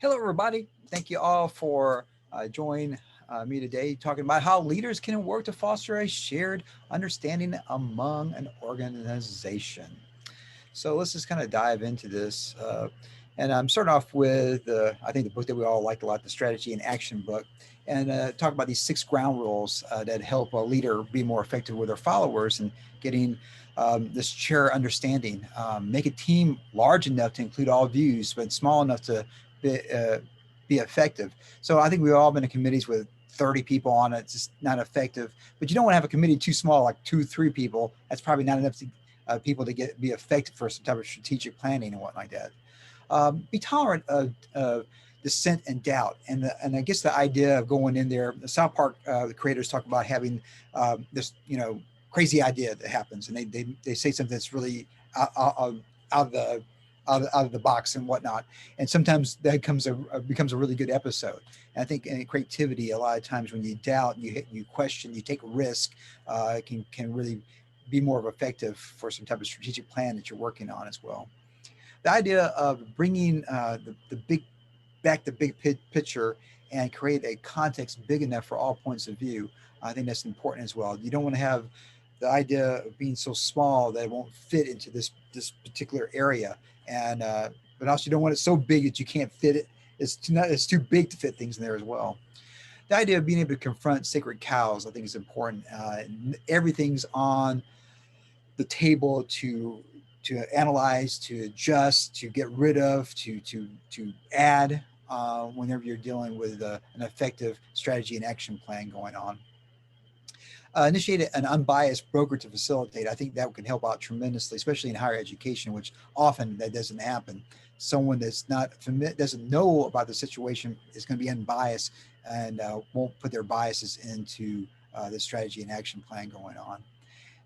Hello, everybody. Thank you all for joining me today, talking about how leaders can work to foster a shared understanding among an organization. So let's just kind of dive into this. And I'm starting off with, I think, the book that we all liked a lot, the Strategy and Action book, and talk about these 6 ground rules that help a leader be more effective with their followers and getting this shared understanding. Make a team large enough to include all views, but small enough to be effective. So I think we've all been in committees with 30 people on it. It's just not effective. But you don't want to have a committee too small, like 2, 3 people. That's probably not enough to people to be effective for some type of strategic planning and whatnot like that. Be tolerant of dissent and doubt, and I guess the idea of going in there. The South Park the creators talk about having this crazy idea that happens, and they say something that's really out of the out of the box and whatnot. And sometimes that becomes a really good episode. And I think in creativity, a lot of times when you doubt, you question, you take a risk, it can really be more effective for some type of strategic plan that you're working on as well. The idea of bringing the big back the big picture and create a context big enough for all points of view. I think that's important as well. You don't want to have the idea of being so small that it won't fit into this particular area, and but also you don't want it so big that you can't fit it. It's too big to fit things in there as well. The idea of being able to confront sacred cows, I think, is important. Everything's on the table to analyze, to adjust, to get rid of, to add whenever you're dealing with an effective strategy and action plan going on. Initiate an unbiased broker to facilitate. I think that can help out tremendously, especially in higher education, which often that doesn't happen. Someone that's not doesn't know about the situation is going to be unbiased and won't put their biases into the strategy and action plan going on.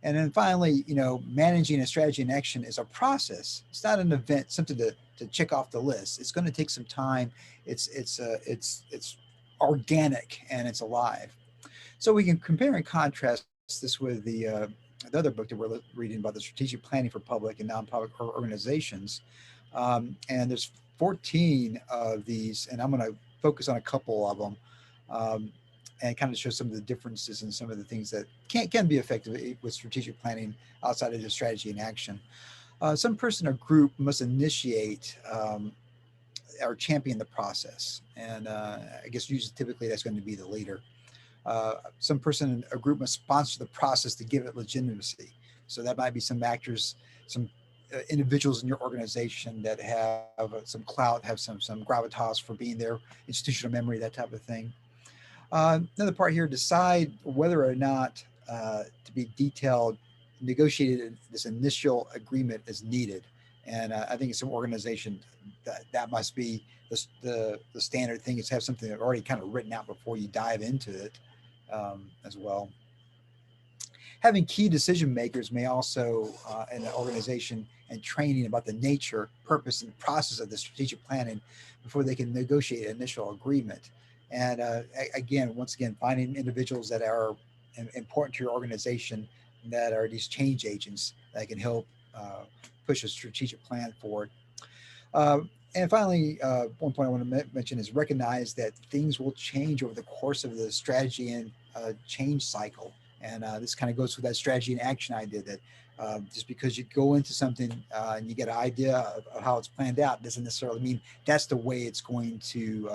And then finally, managing a strategy and action is a process. It's not an event, something to check off the list. It's going to take some time. It's organic and it's alive. So we can compare and contrast this with the other book that we're reading about the strategic planning for public and non-public organizations. And there's 14 of these, and I'm going to focus on a couple of them. And kind of show some of the differences and some of the things that can be effective with strategic planning outside of just strategy and action. Some person or group must initiate or champion the process, and I guess usually typically that's going to be the leader. Some person or group must sponsor the process to give it legitimacy. So that might be some actors, some individuals in your organization that have some clout, have some gravitas for being there, institutional memory, that type of thing. Another part here: decide whether or not to be detailed, negotiated this initial agreement is needed. And I think in some organization that must be the standard thing, is have something already kind of written out before you dive into it as well. Having key decision makers may also in an organization and training about the nature, purpose, and process of the strategic planning before they can negotiate an initial agreement. And once again, finding individuals that are important to your organization that are these change agents that can help push a strategic plan forward. And finally, one point I want to mention is recognize that things will change over the course of the strategy and change cycle. And this kind of goes with that strategy and action idea that just because you go into something and you get an idea of how it's planned out doesn't necessarily mean that's the way it's going to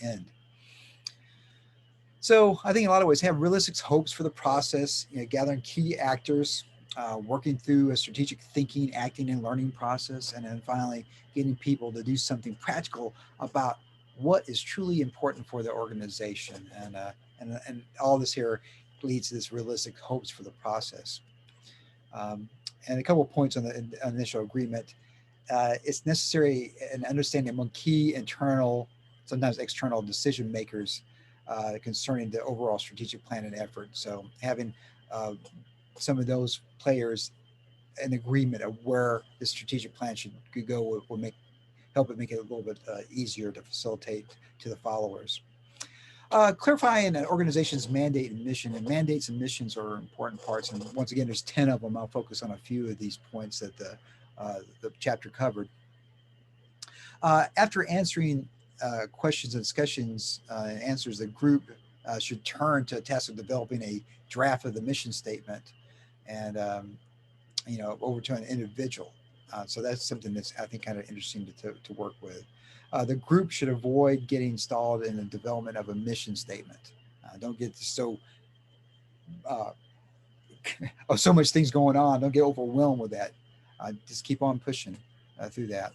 end. So I think in a lot of ways, have realistic hopes for the process, gathering key actors, working through a strategic thinking, acting, and learning process, and then finally getting people to do something practical about what is truly important for the organization. And all this here leads to this realistic hopes for the process. And a couple of points on the initial agreement. It's necessary an understanding among key internal, sometimes external decision makers concerning the overall strategic plan and effort. So having some of those players in agreement of where the strategic plan should go will help it make it a little bit easier to facilitate to the followers. Clarifying an organization's mandate and mission, and mandates and missions are important parts. And once again, there's 10 of them. I'll focus on a few of these points that the chapter covered. After answering questions and discussions and answers, the group should turn to a task of developing a draft of the mission statement, and over to an individual. So that's something that's, I think, kind of interesting to work with. The group should avoid getting stalled in the development of a mission statement. Don't get so uh, so much things going on. Don't get overwhelmed with that. Just keep on pushing through that.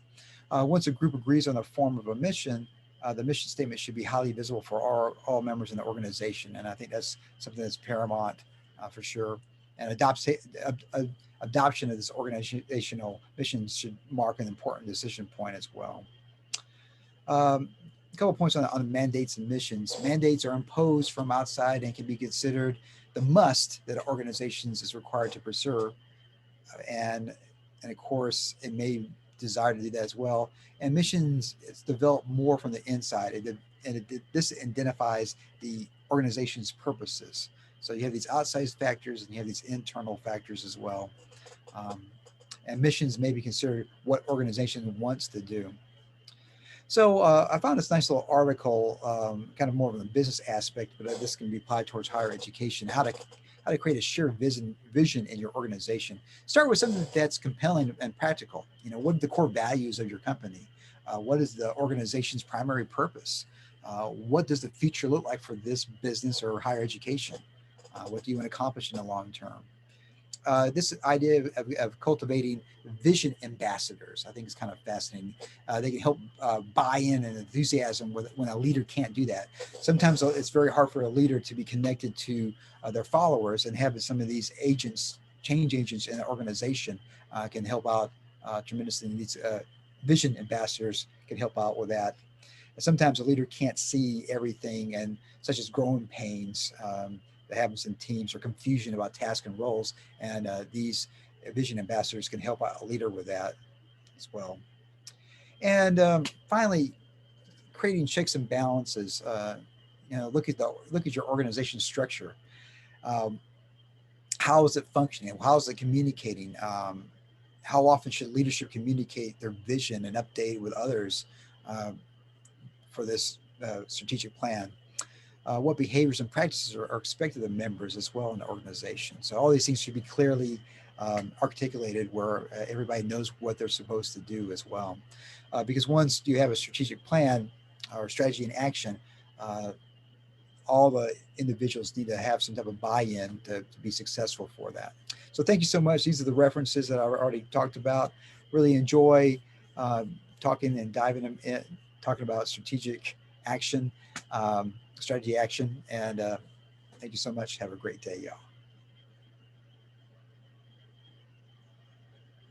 Once a group agrees on the form of a mission, the mission statement should be highly visible for all members in the organization. And I think that's something that's paramount for sure. And adoption of this organizational mission should mark an important decision point as well. A couple of points on mandates and missions. Mandates are imposed from outside and can be considered the must that organizations is required to preserve. And of course, it may desire to do that as well. And missions, it's developed more from the inside. This identifies the organization's purposes. So you have these outside factors and you have these internal factors as well. Um, and missions may be considered what organization wants to do. So I found this nice little article, kind of more of a business aspect, but this can be applied towards higher education. How to create a shared vision in your organization. Start with something that's compelling and practical. What are the core values of your company? What is the organization's primary purpose? What does the future look like for this business or higher education? What do you want to accomplish in the long term? This idea of cultivating vision ambassadors, I think is kind of fascinating. They can help buy in and enthusiasm when a leader can't do that. Sometimes it's very hard for a leader to be connected to their followers, and having some of these agents, change agents in an organization can help out tremendously. These vision ambassadors can help out with that. Sometimes a leader can't see everything, and such as growing pains that happens in teams or confusion about tasks and roles. And these vision ambassadors can help out a leader with that as well. And finally, creating checks and balances. Look at your organization structure. Um, how is it functioning? How is it communicating? How often should leadership communicate their vision and update with others for this strategic plan? What behaviors and practices are expected of members as well in the organization. So all these things should be clearly articulated where everybody knows what they're supposed to do as well. Because once you have a strategic plan or strategy in action, all the individuals need to have some type of buy-in to be successful for that. So thank you so much. These are the references that I already talked about. Really enjoy talking and diving in, talking about strategic action, strategy action. And thank you so much. Have a great day, y'all.